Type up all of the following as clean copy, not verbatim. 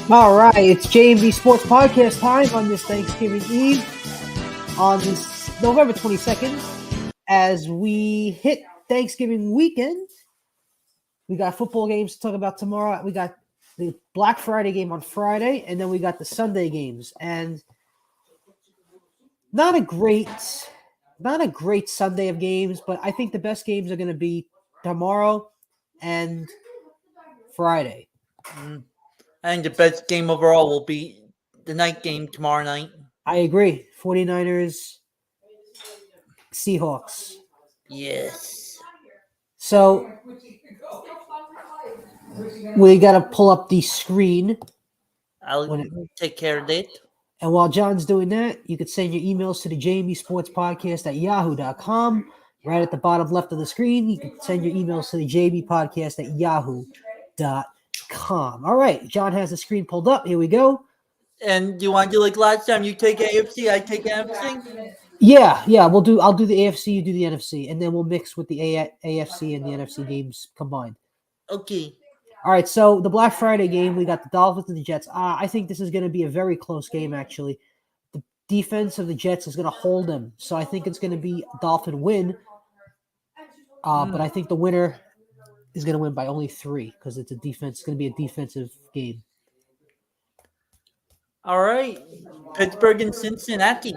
All right, it's JMV Sports Podcast time on this Thanksgiving Eve, on this November 22nd. As we hit Thanksgiving weekend, we got football games to talk about tomorrow. We got the Black Friday game on Friday, and then we got the Sunday games. And not a great Sunday of games, but I think the best games are going to be tomorrow and Friday. I think the best game overall will be the night game tomorrow night. I agree. 49ers, Seahawks. Yes. So we got to pull up the screen. I'll take care of it. And while John's doing that, you could send your emails to the JME Sports Podcast at yahoo.com. Right at the bottom left of the screen, you can send your emails to the JB Podcast at yahoo.com. All right, John has the screen pulled up. Here we go. And do you want to do like last time? You take AFC, I take NFC? Yeah. I'll do the AFC, you do the NFC, and then we'll mix with the AFC and the NFC games combined. Okay. All right, so the Black Friday game, we got the Dolphins and the Jets. I think this is going to be a very close game, actually. The defense of the Jets is going to hold them, so I think it's going to be a Dolphin win. But I think the winner is going to win by only 3 because it's going to be a defensive game. All right. Pittsburgh and Cincinnati.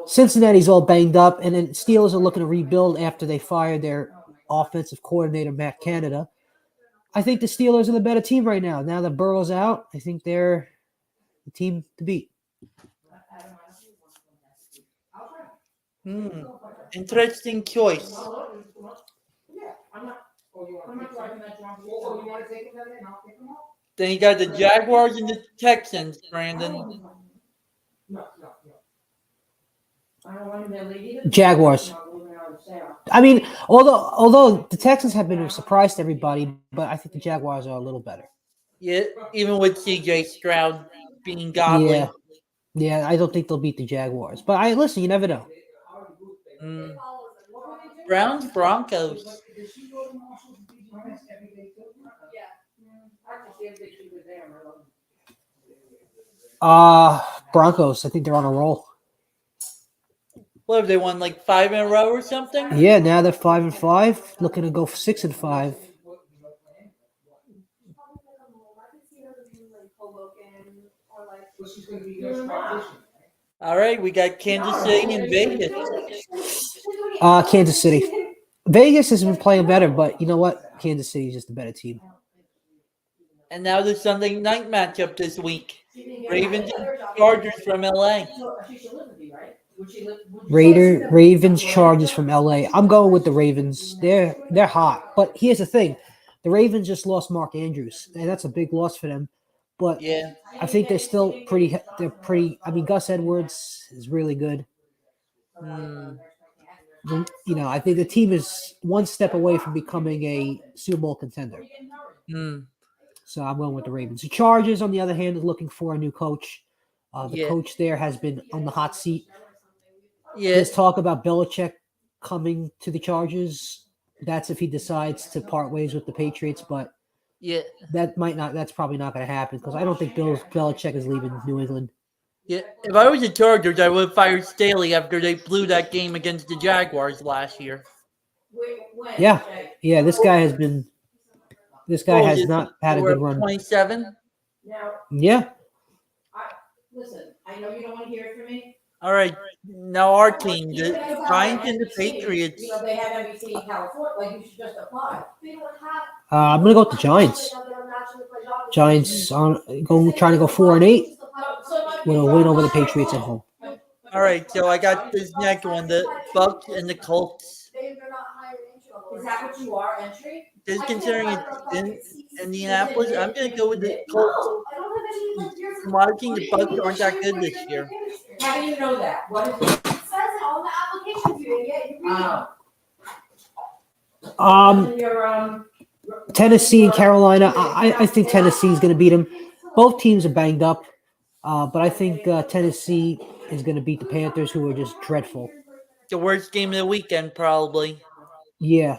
Cincinnati's all banged up, and then Steelers are looking to rebuild after they fired their offensive coordinator, Matt Canada. I think the Steelers are the better team right now. Now that Burrow's out, I think they're the team to beat. Interesting choice. Then you got the Jaguars and the Texans, Brandon. Jaguars. I mean, although the Texans have been a surprise to everybody, but I think the Jaguars are a little better. Yeah, even with CJ Stroud being godly. Yeah, I don't think they'll beat the Jaguars. But listen, you never know. Browns, Broncos. Broncos. I think they're on a roll. What have they won, like 5 in a row or something? Yeah, now they're 5-5, looking to go 6-5. All right, we got Kansas City and Vegas. Kansas City. Vegas has been playing better, but you know what? Kansas City is just a better team. And now the Sunday night matchup this week. Ravens and Chargers from LA. Ravens, Chargers from LA. I'm going with the Ravens. They're hot. But here's the thing. The Ravens just lost Mark Andrews, and that's a big loss for them. But yeah, I think they're still pretty. I mean, Gus Edwards is really good. You know, I think the team is one step away from becoming a Super Bowl contender. So I'm going with the Ravens. The Chargers, on the other hand, is looking for a new coach. The coach there has been on the hot seat. Yeah. There's talk about Belichick coming to the Chargers. That's if he decides to part ways with the Patriots, but that's probably not going to happen because I don't think Belichick is leaving New England. Yeah, if I was the Chargers, I would have fired Staley after they blew that game against the Jaguars last year. Yeah. This guy has not had a good run. 27. Yeah. Listen, I know you don't want to hear it from me. All right, now our team, the Giants and the Patriots. You know, they have NBC in California. Like, you should just apply. I'm going to go with the Giants. Giants trying to go 4-8 with a win over the Patriots at home. All right, so I got this next one, the Bucks and the Colts. Is that what you are, entry? Just considering it's in Indianapolis, I'm going to go with the Colts. From watching, the Bucks aren't that good this year. How do you know that? What is it? It says it on the application you didn't get. Tennessee and Carolina. I think Tennessee is going to beat them. Both teams are banged up, but I think Tennessee is going to beat the Panthers, who are just dreadful. The worst game of the weekend, probably. Yeah.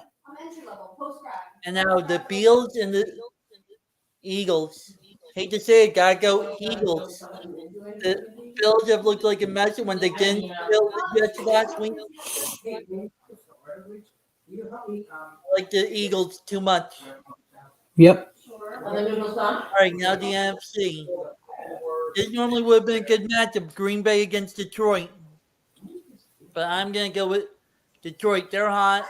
And now the Bills and the Eagles. hate to say it, gotta go Eagles. The Bills have looked like a mess when they didn't kill the Jets last week. I like the Eagles too much. Yep. All right, now the NFC. This normally would have been a good matchup, Green Bay against Detroit. But I'm going to go with Detroit. They're hot.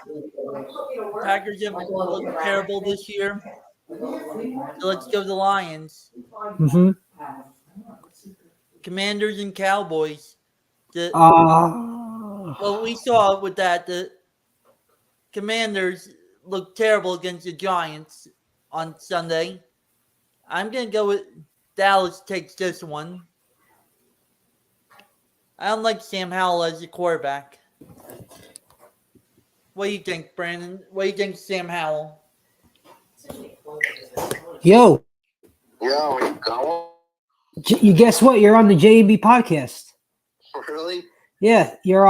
Packers have looked terrible this year. So let's go to the Lions. Mm-hmm. Commanders and Cowboys. Well, we saw with that, the Commanders looked terrible against the Giants on Sunday. I'm going to go with Dallas takes this one. I don't like Sam Howell as a quarterback. What do you think, Brandon? What do you think, Sam Howell? Yo, Yo, you going? you guess what? You're on the JB podcast. Really? Yeah, you're.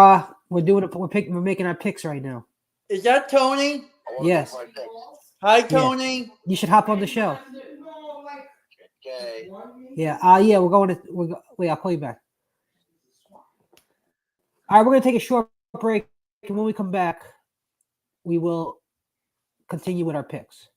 We're making our picks right now. Is that Tony? I wanna Yes. make my picks. Hi, Tony. You should hop on the show. Okay. Yeah. Yeah. We're going to. Wait, I'll call you back. All right, we're gonna take a short break, and when we come back, we will continue with our picks.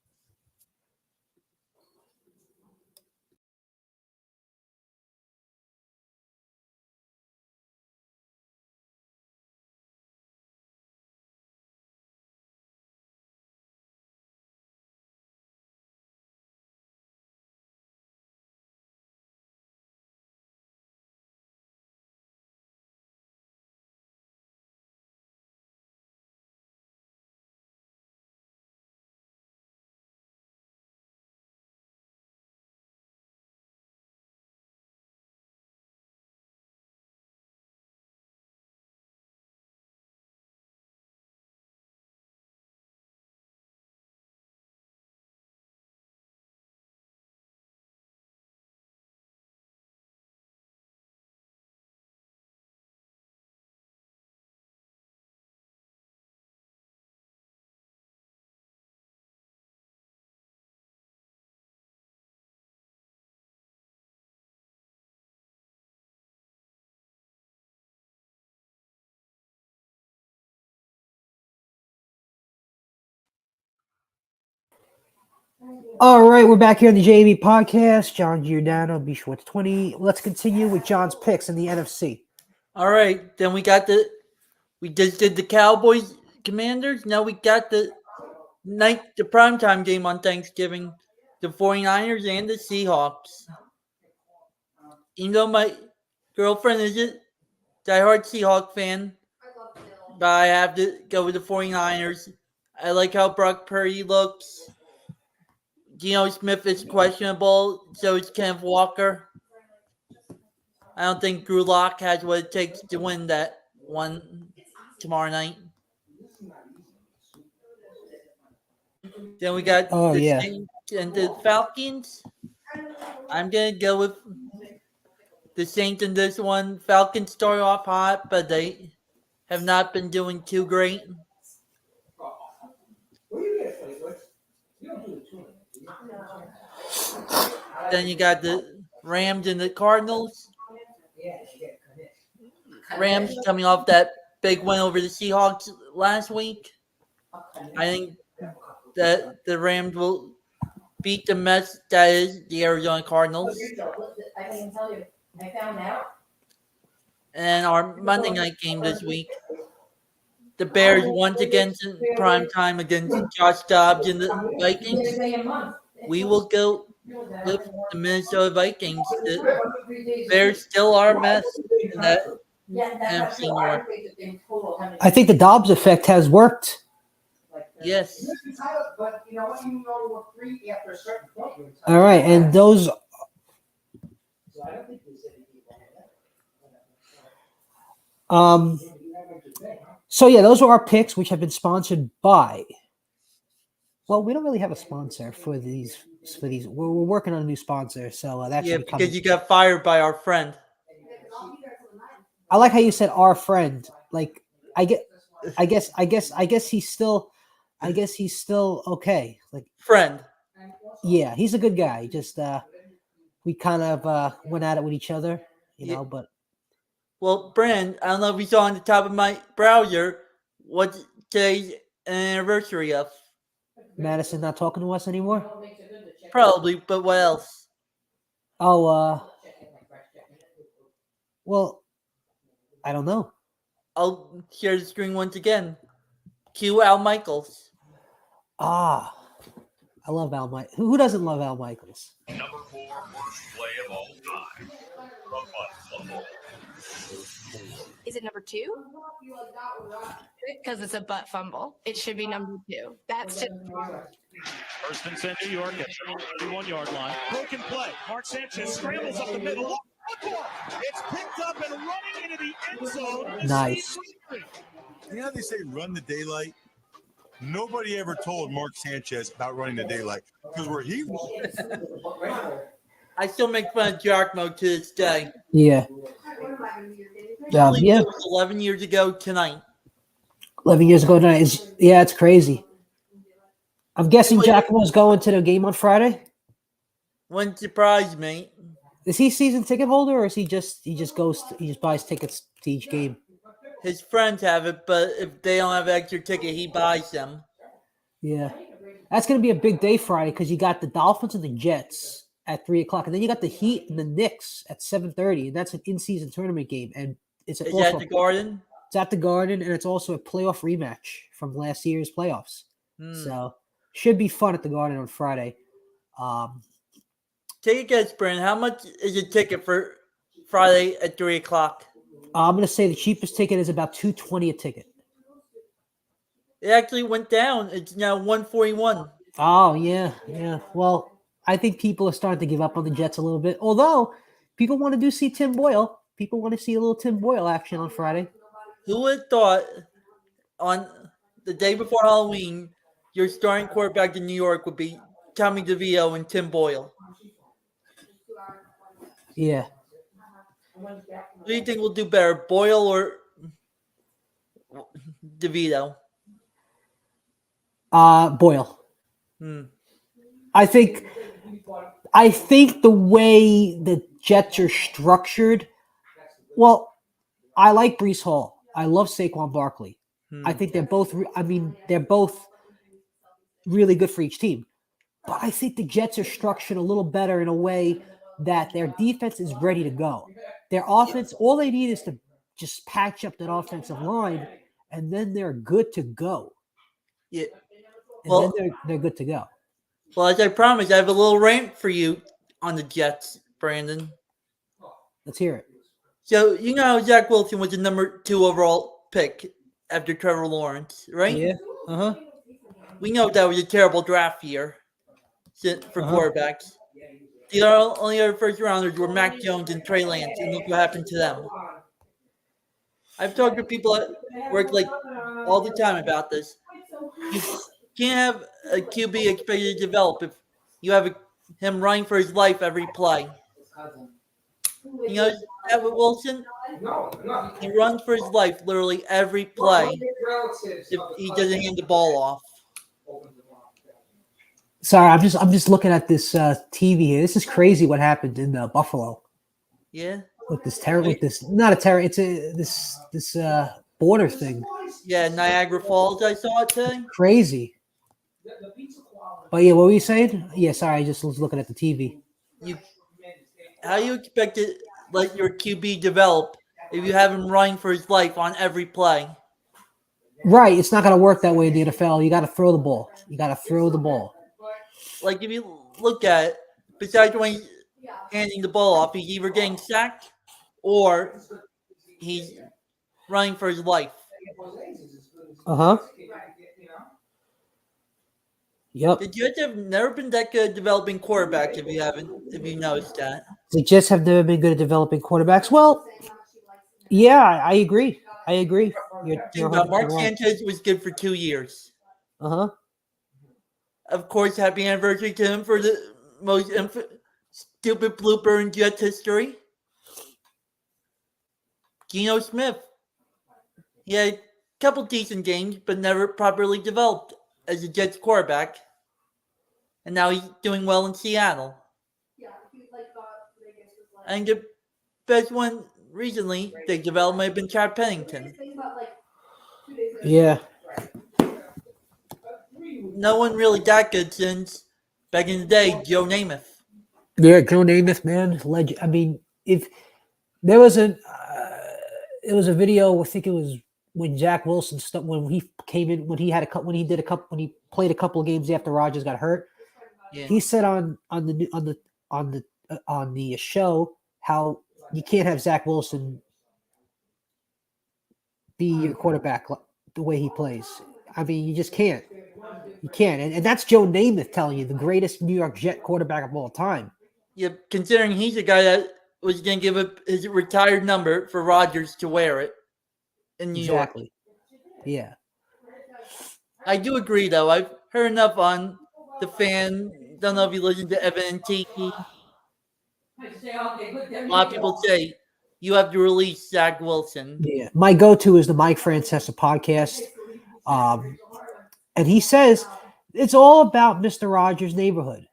All right, we're back here on the JB podcast. John Giordano, B Schwartz 20. Let's continue with John's picks in the NFC. All right, then we just did the Cowboys Commanders. Now we got the primetime game on Thanksgiving, the 49ers and the Seahawks. Even though my girlfriend is a diehard Seahawk fan, but I have to go with the 49ers. I like how Brock Purdy looks. Geno Smith is questionable, so is Kenneth Walker. I don't think Drew Lock has what it takes to win that one tomorrow night. Then we got Saints and the Falcons. I'm going to go with the Saints in this one. Falcons start off hot, but they have not been doing too great. Then you got the Rams and the Cardinals. Rams coming off that big win over the Seahawks last week. I think that the Rams will beat the mess that is the Arizona Cardinals. I can tell you, I found out. And our Monday night game this week, the Bears once again in prime time against Josh Dobbs and the Vikings. We will go with the Minnesota Vikings. The Bears still are a mess in that NFC North. I think the Dobbs effect has worked. Yes. All right, and those. So yeah, those are our picks, which have been sponsored by. Well, we don't really have a sponsor for these. We're working on a new sponsor, so that should be coming. Because you got fired by our friend. I like how you said our friend. Like, I guess he's still okay. Like, friend. Yeah, he's a good guy. Just we kind of went at it with each other, Yeah. but Well, Brand, I don't know if you saw on the top of my browser what today's anniversary of. Madison not talking to us anymore. Probably, but what else? Oh, well, I don't know. I'll share the screen once again. Cue Al Michaels. Ah, I love Al Michaels. Who doesn't love Al Michaels? Number 4 worst play of all time. The butt fumble. Is it number 2? Because it's a butt fumble. It should be number 2. That's just First and 10, New York at the 31-yard line. Broken play. Mark Sanchez scrambles up the middle. Look, football. It's picked up and running into the end zone. Nice. You know how they say run the daylight? Nobody ever told Mark Sanchez about running the daylight because where he was. I still make fun of Giacomo to this day. Yeah. I believe Yeah. it was 11 years ago tonight. 11 years ago tonight. It's crazy. I'm guessing Giacomo's going to the game on Friday. Wouldn't surprise me. Is he season ticket holder, or is he just buys tickets to each game? His friends have it, but if they don't have an extra ticket, he buys them. Yeah, that's gonna be a big day Friday because you got the Dolphins and the Jets at 3:00, and then you got the Heat and the Knicks at 7:30, and that's an in-season tournament game, and it's Is also that the Garden? it's at the Garden, and it's also a playoff rematch from last year's playoffs. So should be fun at the Garden on Friday. Take a guess, Brandon. How much is a ticket for Friday at 3:00? I'm gonna say the cheapest ticket is about $220 a ticket. It actually went down. It's now $141. Oh yeah. Well, I think people are starting to give up on the Jets a little bit. Although people want to see Tim Boyle. People want to see a little Tim Boyle action on Friday. Who would have thought on the day before Halloween, your starting quarterback in New York would be Tommy DeVito and Tim Boyle? Yeah. Who do you think will do better, Boyle or DeVito? Boyle. I think the way the Jets are structured. Well, I like Breece Hall. I love Saquon Barkley. I think they're both. They're both really good for each team. But I think the Jets are structured a little better in a way that their defense is ready to go. Their offense, all they need is to just patch up that offensive line, and then they're good to go. Yeah. And Well, then they're good to go. Well, as I promised, I have a little rant for you on the Jets, Brandon. Let's hear it. So, you know how Zach Wilson was the number 2 overall pick after Trevor Lawrence, right? Yeah. Uh-huh. We know that was a terrible draft year for quarterbacks. The only other first rounders were Mac Jones and Trey Lance, and look what happened to them. I've talked to people at work all the time about this. You can't have a QB expected to develop if you have him running for his life every play. You know that with Wilson? He runs for his life literally every play if he doesn't hand the ball off. Sorry, I'm just looking at this TV here. This is crazy what happened in Buffalo Yeah? with this terror. With this, not a terror. It's this border thing. Yeah, Niagara Falls, I saw it today. Crazy. But yeah, what were you saying? Yeah, sorry, I just was looking at the TV. How you expect to let your QB develop if you have him running for his life on every play? Right, it's not going to work that way in the NFL. You got to throw the ball. Like, if you look at it, besides when he's handing the ball off, he's either getting sacked or he's running for his life. Uh-huh. Yep. The Jets have never been that good at developing quarterbacks if you noticed that. The Jets have never been good at developing quarterbacks. Well, yeah, I agree. You're But 100% Mark right. Sanchez was good for 2 years. Uh-huh. Of course, happy anniversary to him for the most stupid blooper in Jets history. Geno Smith. He had a couple decent games, but never properly developed as a Jets quarterback. And now he's doing well in Seattle. And the best one recently, the development have been Chad Pennington. Yeah. No one really that good since back in the day, Joe Namath. Yeah, Joe Namath, man, legend. I mean, if there was it was a video. I think it was when Zach Wilson when he came in when he played a couple of games after Rodgers got hurt. Yeah. He said on the show how you can't have Zach Wilson be your quarterback the way he plays. I mean, you just can't. You can't. And that's Joe Namath telling you, the greatest New York Jet quarterback of all time. Yeah, considering he's the guy that was going to give up his retired number for Rodgers to wear it in New York. Exactly. Yeah. I do agree, though. I've heard enough on the fan. Don't know if you listen to Evan and Tiki. A lot of people say you have to release Zach Wilson. Yeah. My go-to is the Mike Francesa podcast. And he says it's all about Mr. Rogers' neighborhood.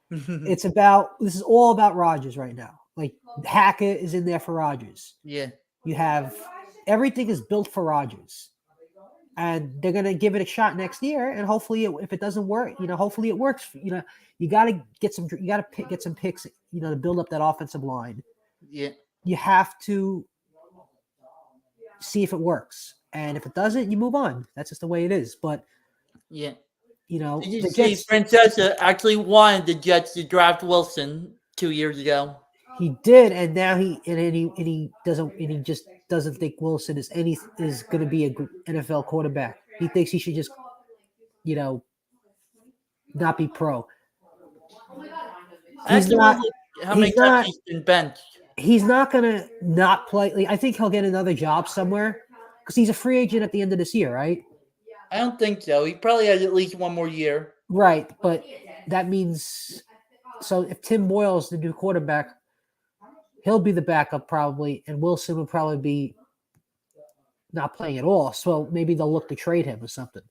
This is all about Rodgers right now. Like Hackett is in there for Rodgers. Yeah. You have everything is built for Rodgers. And they're gonna give it a shot next year. And hopefully if it doesn't work, hopefully it works. You gotta get some picks, to build up that offensive line. Yeah. You have to see if it works. And if it doesn't, you move on. That's just the way it is. But yeah. Did you see Francesa actually wanted the Jets to draft Wilson 2 years ago? He did, and now he just doesn't think Wilson is going to be a NFL quarterback. He thinks he should just, not be pro. How many times he's been benched? He's not going to not play. I think he'll get another job somewhere because he's a free agent at the end of this year, right? I don't think so. He probably has at least one more year. Right, but that means so if Tim Boyle's the new quarterback, he'll be the backup probably, and Wilson will probably be not playing at all. So maybe they'll look to trade him or something.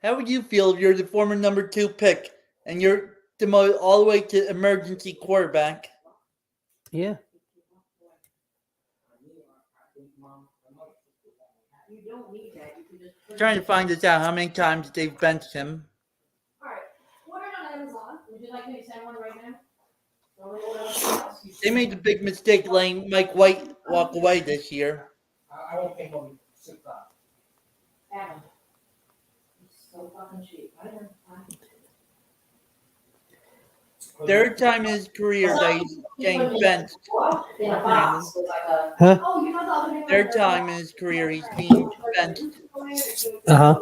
How would you feel if you're the former number 2 pick and you're demoted all the way to emergency quarterback? Yeah. Trying to find this out how many times they've benched him. All right. Order it on Amazon. Would you like me to send one right now? They made the big mistake letting Mike White walk away this year. I won't pay more than $6. Adam. It's so fucking cheap. I know. Third time in his career that he's getting benched. In a box with like a. Huh? Oh, you know the other thing. Third time in his career he's being benched. Uh-huh.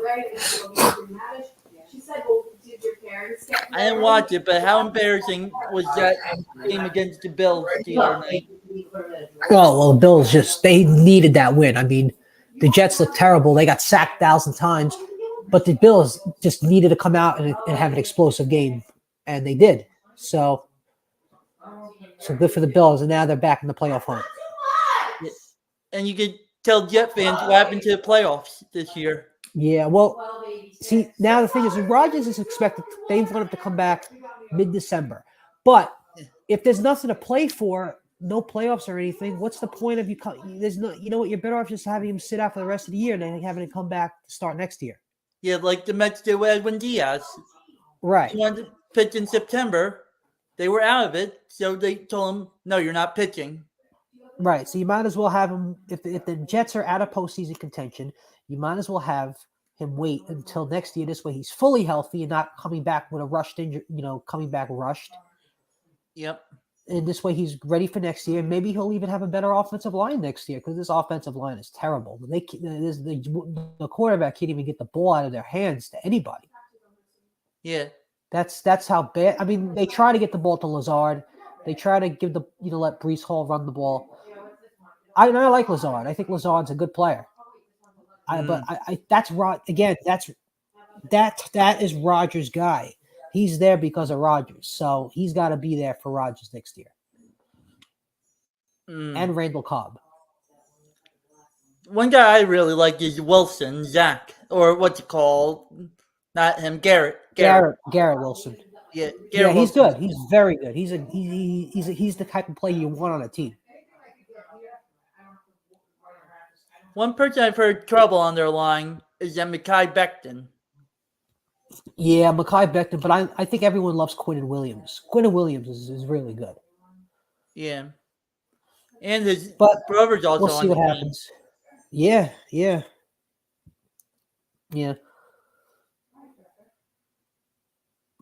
She said, well, did your parents get I didn't watch it, but how embarrassing was that game against the Bills the other night? Well, the Bills they needed that win. I mean, the Jets look terrible. They got sacked 1,000 times, but the Bills just needed to come out and have an explosive game, and they did. So good for the Bills, and now they're back in the playoff hunt. And you could tell Jet fans what happened to the playoffs this year. Yeah, well, see, now the thing is, Rodgers is expected. They want him to come back mid-December, but if there's nothing to play for, no playoffs or anything, what's the point of you? There's no, you're better off just having him sit out for the rest of the year and then having him come back to start next year. Yeah, like the Mets did with Edwin Diaz. Right. He wanted to pitch in September. They were out of it, so they told him, no, you're not pitching. Right. So you might as well have him, if the Jets are out of postseason contention, you might as well have him wait until next year. This way he's fully healthy and not coming back with a rushed injury, coming back rushed. Yep. And this way he's ready for next year. Maybe he'll even have a better offensive line next year because this offensive line is terrible. The quarterback can't even get the ball out of their hands to anybody. Yeah. That's how bad. I mean, they try to get the ball to Lazard. They try to give let Breece Hall run the ball. I like Lazard. I think Lazard's a good player. But that's again. That is Rodgers' guy. He's there because of Rodgers, so he's got to be there for Rodgers next year. And Randall Cobb. One guy I really like is Wilson, Zach, or what's it called? Not him, Garrett Wilson. Yeah, Yeah, Garrett he's Wilson's good. He's very good. He's the type of player you want on a team. One person I've heard trouble on their line is that Mekhi Becton. Yeah, Mekhi Becton, but I think everyone loves Quinnen Williams. Quinnen Williams is really good. Yeah. And his But brother's also we'll see on the what team. happens. Yeah.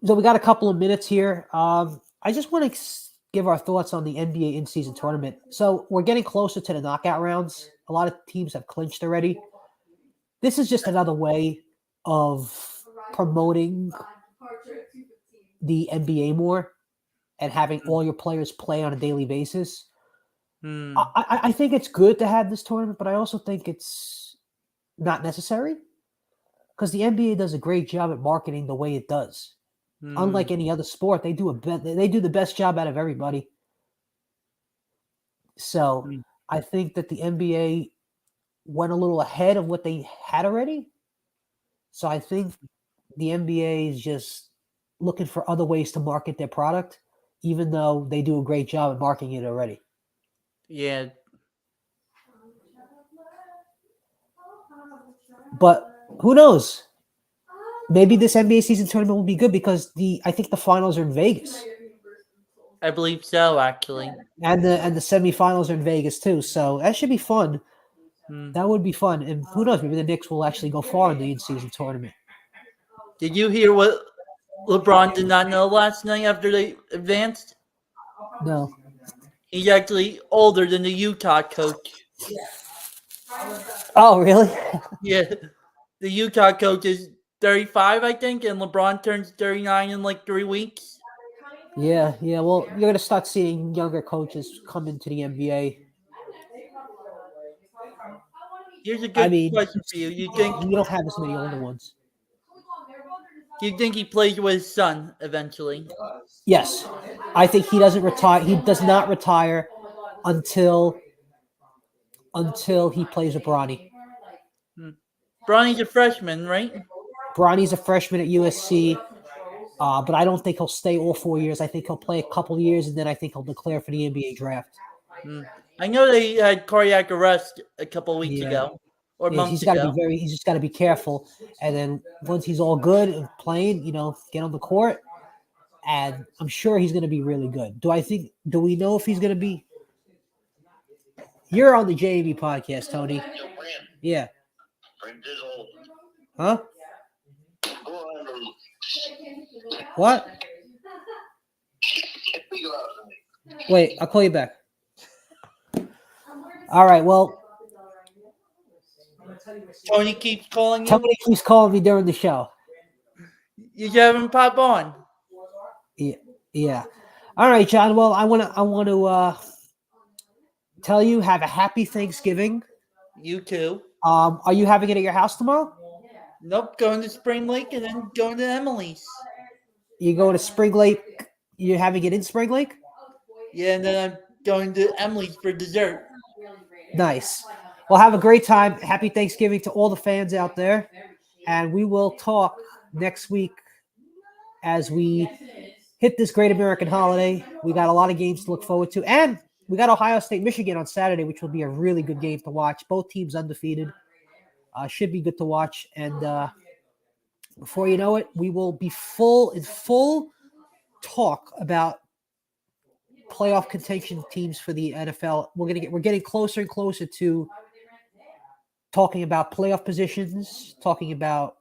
So we got a couple of minutes here. I just want to give our thoughts on the NBA in-season tournament. So we're getting closer to the knockout rounds. A lot of teams have clinched already. This is just another way of promoting the NBA more and having all your players play on a daily basis. Hmm. I think it's good to have this tournament, but I also think it's not necessary because the NBA does a great job at marketing the way it does. Unlike any other sport, they do the best job out of everybody. So I think that the NBA went a little ahead of what they had already. So I think the NBA is just looking for other ways to market their product, even though they do a great job at marketing it already. Yeah. But who knows? Maybe this NBA season tournament will be good because I think the finals are in Vegas. I believe so, actually. And the semifinals are in Vegas too. So that should be fun. That would be fun. And who knows, maybe the Knicks will actually go far in the in-season tournament. Did you hear what LeBron did not know last night after they advanced? No. He's actually older than the Utah coach. Oh, really? Yeah. The Utah coach is 35, I think, and LeBron turns 39 in like 3 weeks. Yeah. Well, you're going to start seeing younger coaches come into the NBA. Here's a good question for you. You don't have as many older ones. Do you think he plays with his son eventually? Yes. I think he doesn't retire. He does not retire until he plays with Bronny. Bronny's a freshman, right? Bronny's a freshman at USC, but I don't think he'll stay all 4 years. I think he'll play a couple of years, and then I think he'll declare for the NBA draft. I know they had cardiac arrest a couple of weeks ago or months ago. He's just got to be careful. And then once he's all good and playing, get on the court, and I'm sure he's going to be really good. Do we know if he's going to be? You're on the JV podcast, Tony. Yeah. Huh? What? Wait, I'll call you back. All right, well. Tony keeps calling you? Tony keeps calling me during the show. You have him pop on. Yeah. All right, John. Well, I want to tell you, have a happy Thanksgiving. You too. Are you having it at your house tomorrow? Nope, going to Spring Lake and then going to Emily's. You going to Spring Lake? You're having it in Spring Lake? Yeah, and then I'm going to Emily's for dessert. Nice. Well, have a great time. Happy Thanksgiving to all the fans out there. And we will talk next week as we hit this great American holiday. We got a lot of games to look forward to. And we got Ohio State, Michigan on Saturday, which will be a really good game to watch. Both teams undefeated. Should be good to watch. And before you know it, we will be in full talk about playoff contention teams for the NFL. We're getting closer and closer to talking about playoff positions, talking about,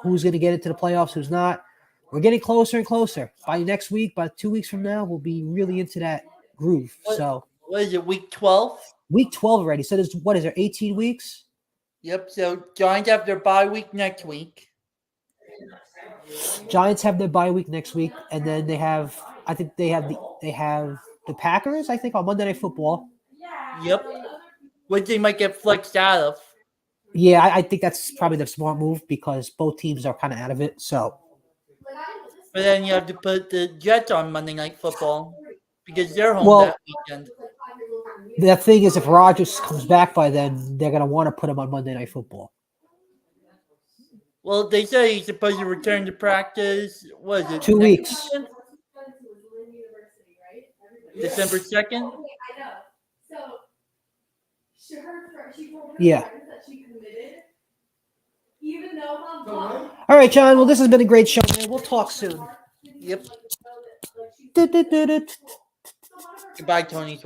who's going to get into the playoffs, who's not. We're getting closer and closer. By next week, by 2 weeks from now, we'll be really into that groove. What is it, week 12? Week 12 already. So is there 18 weeks? Yep, so Giants have their bye week next week. Giants have their bye week next week, and then they have the Packers, I think, on Monday Night Football. Yep. Which they might get flexed out of. Yeah, I think that's probably the smart move because both teams are kind of out of it. So, but then you have to put the Jets on Monday Night Football because they're home that weekend. The thing is, if Rodgers comes back by then, they're going to want to put him on Monday Night Football. Well, they say he's supposed to return to practice. What is it? 2 next weeks. weekend? Everybody. December 2nd? Okay, I know. So she told her Yeah. friends that she committed, even though I'm gone. All right, John. Well, this has been a great show, man. We'll talk soon. Yep. Du-du-du-du. Goodbye, Tony's